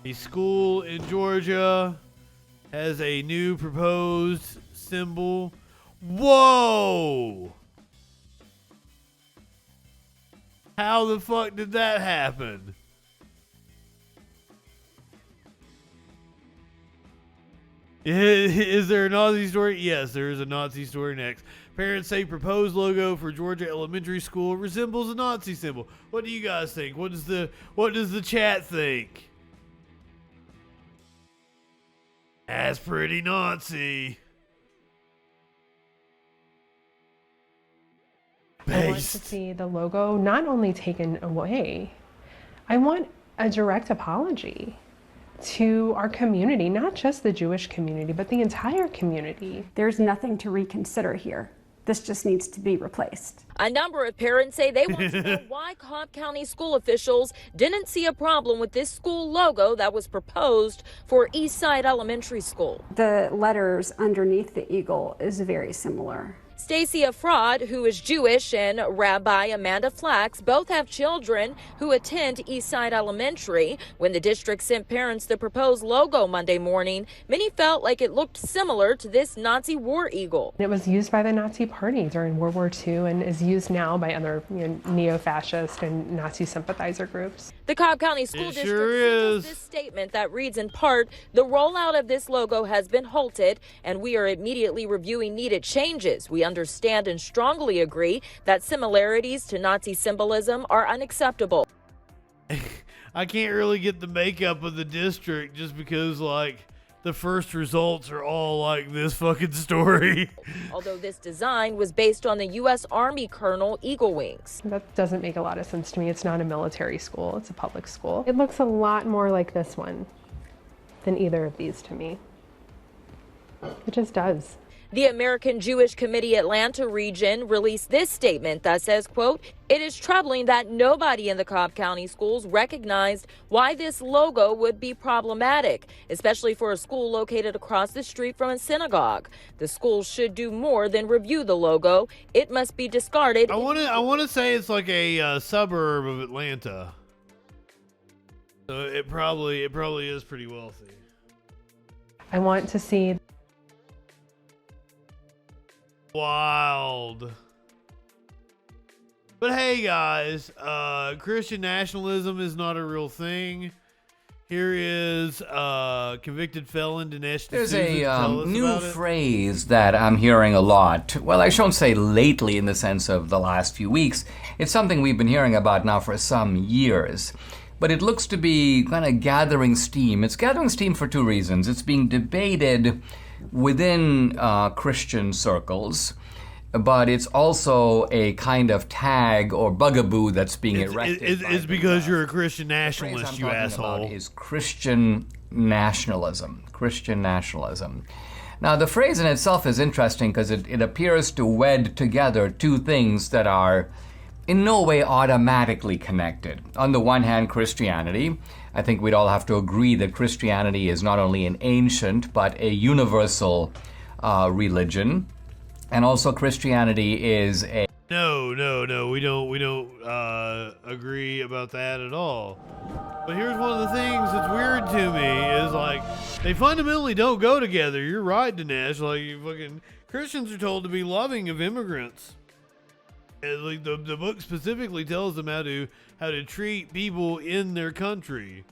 A school in Georgia has a new proposed symbol. Whoa! How the fuck did that happen? Is there a Nazi story? Yes, there is a Nazi story next. Parents say proposed logo for Georgia elementary school resembles a Nazi symbol. What do you guys think? What does the chat think? That's pretty Nazi. I want to see the logo not only taken away, I want a direct apology to our community, not just the Jewish community, but the entire community. There's nothing to reconsider here. This just needs to be replaced. A number of parents say they want to know why Cobb County school officials didn't see a problem with this school logo that was proposed for Eastside Elementary School. The letters underneath the eagle is very similar. Stacy Afrod, who is Jewish, and Rabbi Amanda Flax both have children who attend Eastside Elementary. When the district sent parents the proposed logo Monday morning, many felt like it looked similar to this Nazi war eagle. It was used by the Nazi Party during World War II and is used now by other neo-fascist and Nazi sympathizer groups. The Cobb County School District seals this statement that reads in part, the rollout of this logo has been halted and we are immediately reviewing needed changes. We understand and strongly agree that similarities to Nazi symbolism are unacceptable. I can't really get the makeup of the district just because, like, the first results are all like this fucking story. Although this design was based on the U.S. Army Colonel Eagle Wings. That doesn't make a lot of sense to me. It's not a military school, it's a public school. It looks a lot more like this one than either of these to me. It just does. The American Jewish Committee Atlanta region released this statement that says, quote, it is troubling that nobody in the Cobb County schools recognized why this logo would be problematic, especially for a school located across the street from a synagogue. The school should do more than review the logo. It must be discarded. I want to say it's like a suburb of Atlanta. So it probably is pretty wealthy. I want to see wild. But hey guys, Christian nationalism is not a real thing. Here is convicted felon Dinesh. There's a new phrase that I'm hearing a lot. Well, I shouldn't say lately in the sense of the last few weeks. It's something we've been hearing about now for some years. But it looks to be kind of gathering steam. It's gathering steam for two reasons. It's being debated within Christian circles, but it's also a kind of tag or bugaboo that's being erected. It's because you're a Christian nationalist, you asshole. Is Christian nationalism. Christian nationalism. Now, the phrase in itself is interesting because it appears to wed together two things that are in no way automatically connected. On the one hand, Christianity. I think we'd all have to agree that Christianity is not only an ancient but a universal religion, and also Christianity is a No, we don't agree about that at all. But here's one of the things that's weird to me is like they fundamentally don't go together. You're right, Dinesh. Like you fucking Christians are told to be loving of immigrants. And like the book specifically tells them how to treat people in their country,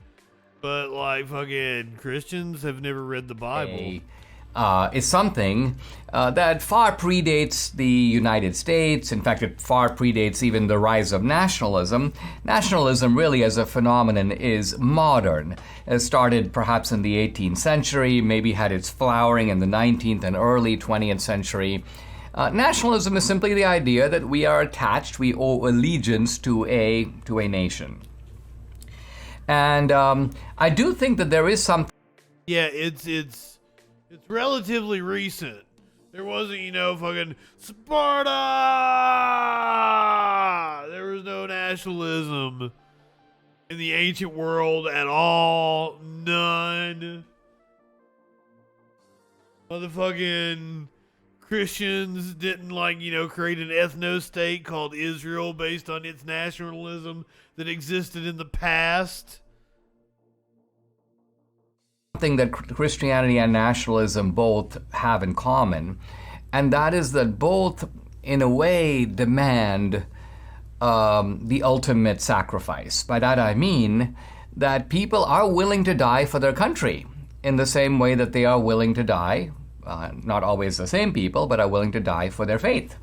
but like fucking Christians have never read the Bible. Is something that far predates the United States. In fact, it far predates even the rise of nationalism. Nationalism really as a phenomenon is modern. It started perhaps in the 18th century, maybe had its flowering in the 19th and early 20th century. Nationalism is simply the idea that we are attached, we owe allegiance to a nation. And I do think that there is something. Yeah, it's relatively recent. There wasn't, fucking Sparta! There was no nationalism in the ancient world at all. None. Motherfucking Christians didn't create an ethno-state called Israel based on its nationalism that existed in the past. thing that Christianity and nationalism both have in common, and that is that both, in a way, demand the ultimate sacrifice. By that I mean that people are willing to die for their country in the same way that they are willing to die, not always the same people, but are willing to die for their faith.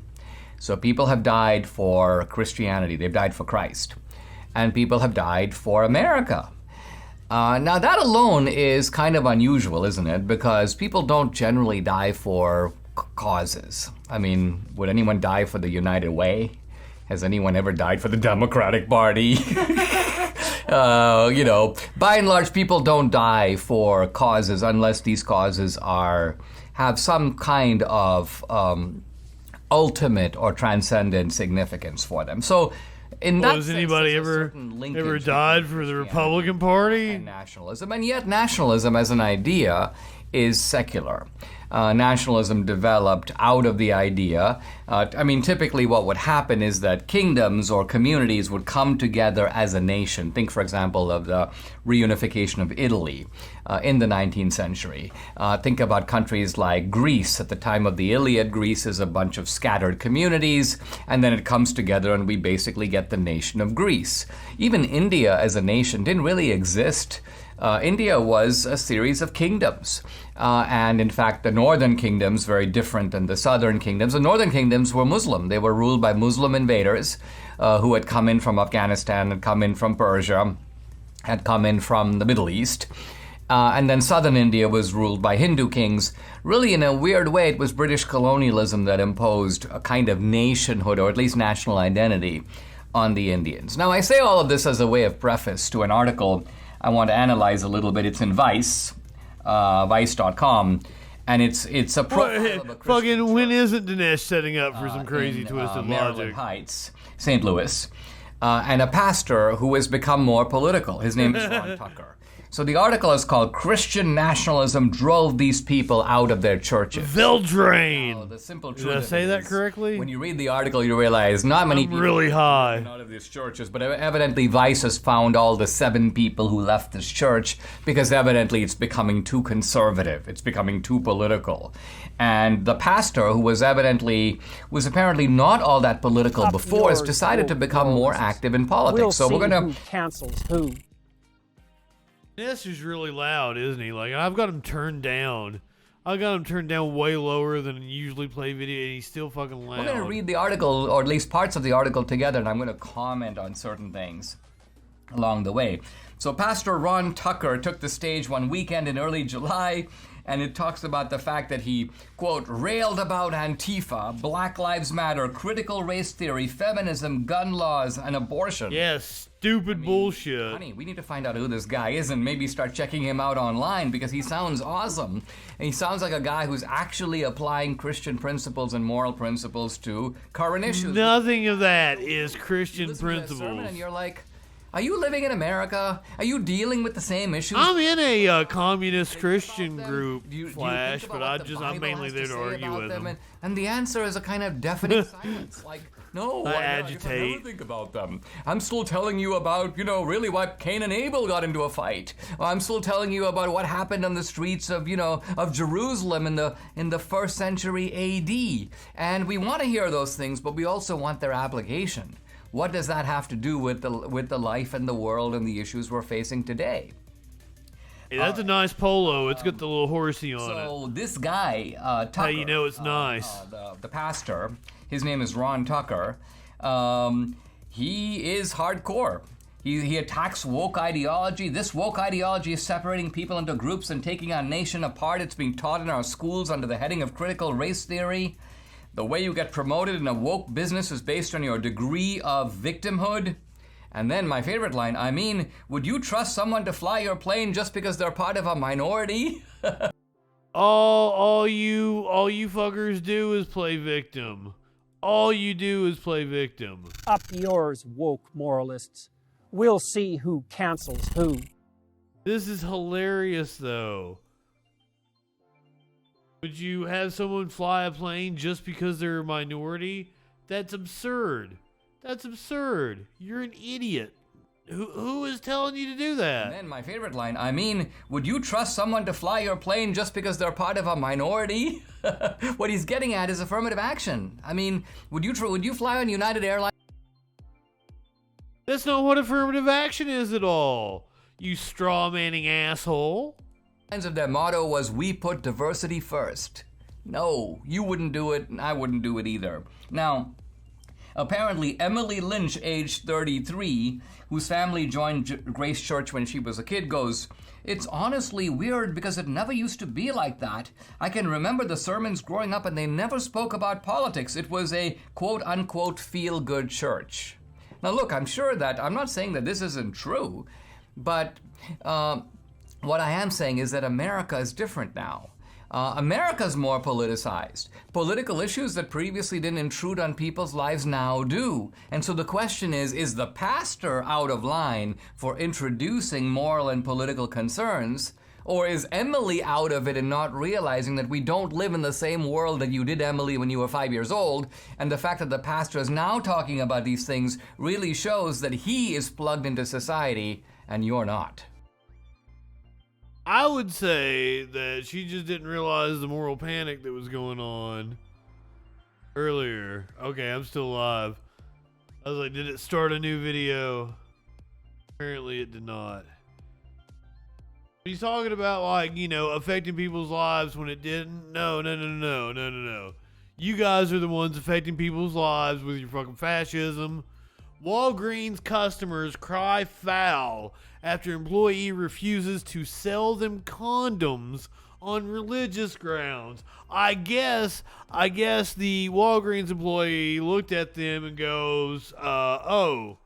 So people have died for Christianity, they've died for Christ, and people have died for America. Now that alone is kind of unusual, isn't it? Because people don't generally die for causes. I mean, would anyone die for the United Way? Has anyone ever died for the Democratic Party? By and large, people don't die for causes unless these causes have some kind of ultimate or transcendent significance for them. So, in that has sense, anybody there's a ever certain linkage died for the Republican Party? and nationalism, and yet nationalism as an idea is secular. Nationalism developed out of the idea. Typically what would happen is that kingdoms or communities would come together as a nation. Think, for example, of the reunification of Italy in the 19th century. Think about countries like Greece. At the time of the Iliad, Greece is a bunch of scattered communities, and then it comes together and we basically get the nation of Greece. Even India as a nation didn't really exist. India was a series of kingdoms. And in fact, the northern kingdoms, very different than the southern kingdoms. The northern kingdoms were Muslim. They were ruled by Muslim invaders who had come in from Afghanistan, had come in from Persia, had come in from the Middle East. And then southern India was ruled by Hindu kings. Really, in a weird way, it was British colonialism that imposed a kind of nationhood, or at least national identity, on the Indians. Now, I say all of this as a way of preface to an article I want to analyze a little bit. It's in Vice, vice.com, and it's a profile of a Christian When isn't Dinesh setting up for some crazy twisted Maryland logic? Heights, St. Louis, and a pastor who has become more political. His name is Ron Tucker. So the article is called "Christian Nationalism Drove These People Out of Their Churches." Veldrain. The simple Did truth I of say it that is, correctly? when you read the article, you realize not many I'm people really high. out of these churches, but evidently Vice has found all the 7 people who left this church because evidently it's becoming too conservative. It's becoming too political. And the pastor, who was apparently not all that political before, has decided to become more active in politics. We'll so see we're going who to cancels who. Dinesh is really loud, isn't he? Like, I've got him turned down. I got him turned down way lower than I usually play video, and he's still fucking loud. We're going to read the article, or at least parts of the article together, and I'm going to comment on certain things along the way. So Pastor Ron Tucker took the stage one weekend in early July, and it talks about the fact that he, quote, railed about Antifa, Black Lives Matter, critical race theory, feminism, gun laws, and abortion. Yes, stupid bullshit. Honey, we need to find out who this guy is and maybe start checking him out online because he sounds awesome. And he sounds like a guy who's actually applying Christian principles and moral principles to current issues. Nothing of that is Christian Listen to that principles. sermon and you're like, are you living in America? Are you dealing with the same issues? I'm in a communist Christian group, Do you Flash, think but about what the I'm Bible mainly has there to say argue about with them? them. And the answer is a kind of definite silence. Like, no, I guess agitate. I never think about them. I'm still telling you about, really why Cain and Abel got into a fight. I'm still telling you about what happened on the streets of, of Jerusalem in the first century A.D. And we want to hear those things, but we also want their application. What does that have to do with the life and the world and the issues we're facing today? Hey, that's a nice polo. It's got the little horsey on it. So this guy, Tucker, How you know it's nice. The pastor, his name is Ron Tucker. He is hardcore. He attacks woke ideology. This woke ideology is separating people into groups and taking our nation apart. It's being taught in our schools under the heading of critical race theory. The way you get promoted in a woke business is based on your degree of victimhood. And then my favorite line, would you trust someone to fly your plane just because they're part of a minority? All you fuckers do is play victim. All you do is play victim. Up yours, woke moralists. We'll see who cancels who. This is hilarious, though. Would you have someone fly a plane just because they're a minority? That's absurd. That's absurd. You're an idiot. Who is telling you to do And that? then my favorite line, I mean, would you trust someone to fly your plane just because they're part of a minority? What he's getting at is affirmative action. I mean, would you fly on United Airlines? That's not what affirmative action is at all. You straw manning asshole. If their motto was, we put diversity first. No, you wouldn't do it, and I wouldn't do it either. Now, apparently, Emily Lynch, age 33, whose family joined Grace Church when she was a kid, goes, it's honestly weird because it never used to be like that. I can remember the sermons growing up and they never spoke about politics. It was a quote-unquote feel-good church. Now look, I'm not saying that this isn't true, but what I am saying is that America is different now. America's more politicized. Political issues that previously didn't intrude on people's lives now do. And so the question is the pastor out of line for introducing moral and political concerns? Or is Emily out of it and not realizing that we don't live in the same world that you did, Emily, when you were 5 years old? And the fact that the pastor is now talking about these things really shows that he is plugged into society and you're not. I would say that she just didn't realize the moral panic that was going on earlier. Okay, I'm still alive. I was like, did it start a new video? Apparently it did not. He's talking about, like, you know, affecting people's lives when it didn't. No. You guys are the ones affecting people's lives with your fucking fascism. Walgreens customers cry foul after employee refuses to sell them condoms on religious grounds. I guess the Walgreens employee looked at them and goes, oh.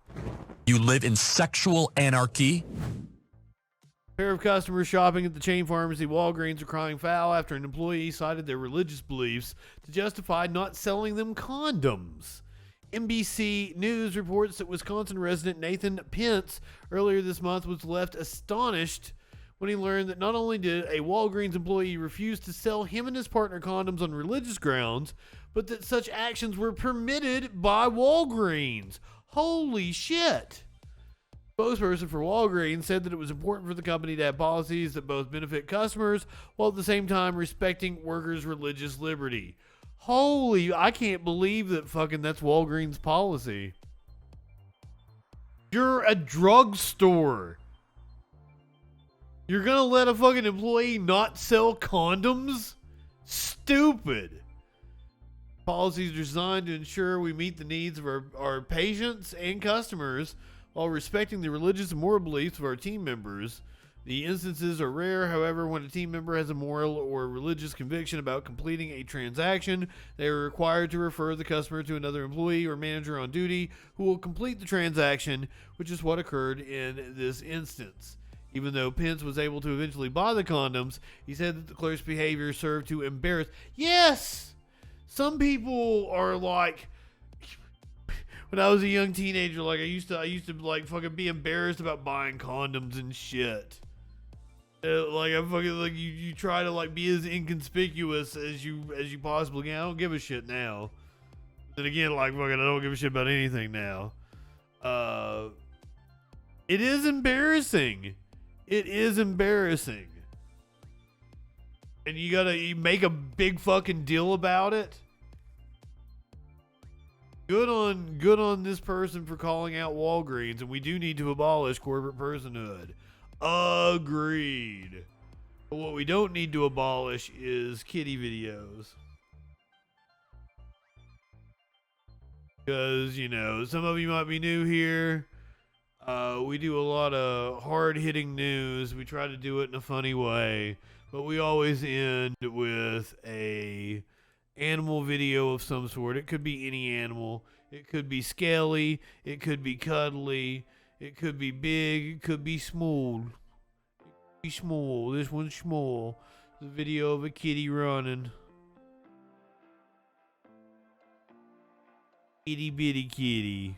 You live in sexual anarchy? A pair of customers shopping at the chain pharmacy Walgreens are crying foul after an employee cited their religious beliefs to justify not selling them condoms. NBC News reports that Wisconsin resident Nathan Pence earlier this month was left astonished when he learned that not only did a Walgreens employee refuse to sell him and his partner condoms on religious grounds, but that such actions were permitted by Walgreens. Holy shit! Spokesperson for Walgreens said that it was important for the company to have policies that both benefit customers while at the same time respecting workers' religious liberty. Holy, I can't believe that fucking that's Walgreens policy. You're a drugstore. You're gonna let a fucking employee not sell condoms? Stupid. Policies are designed to ensure we meet the needs of our patients and customers while respecting the religious and moral beliefs of our team members. The instances are rare, however, when a team member has a moral or religious conviction about completing a transaction, they are required to refer the customer to another employee or manager on duty who will complete the transaction, which is what occurred in this instance. Even though Pence was able to eventually buy the condoms, he said that the clerk's behavior served to embarrass. Yes! Some people are like, when I was a young teenager, like I used to like fucking be embarrassed about buying condoms and shit. Like I fucking like you try to like be as inconspicuous as you possibly can. I don't give a shit now. Then again, like fucking I don't give a shit about anything now. It is embarrassing. It is embarrassing. And you make a big fucking deal about it. Good on this person for calling out Walgreens, and we do need to abolish corporate personhood. Agreed. But what we don't need to abolish is kitty videos. Because, you know, some of you might be new here. We do a lot of hard-hitting news. We try to do it in a funny way. But we always end with a animal video of some sort. It could be any animal. It could be scaly. It could be cuddly. It could be big. It could be small. It could be small. This one's small. It's a video of a kitty running. Itty bitty kitty.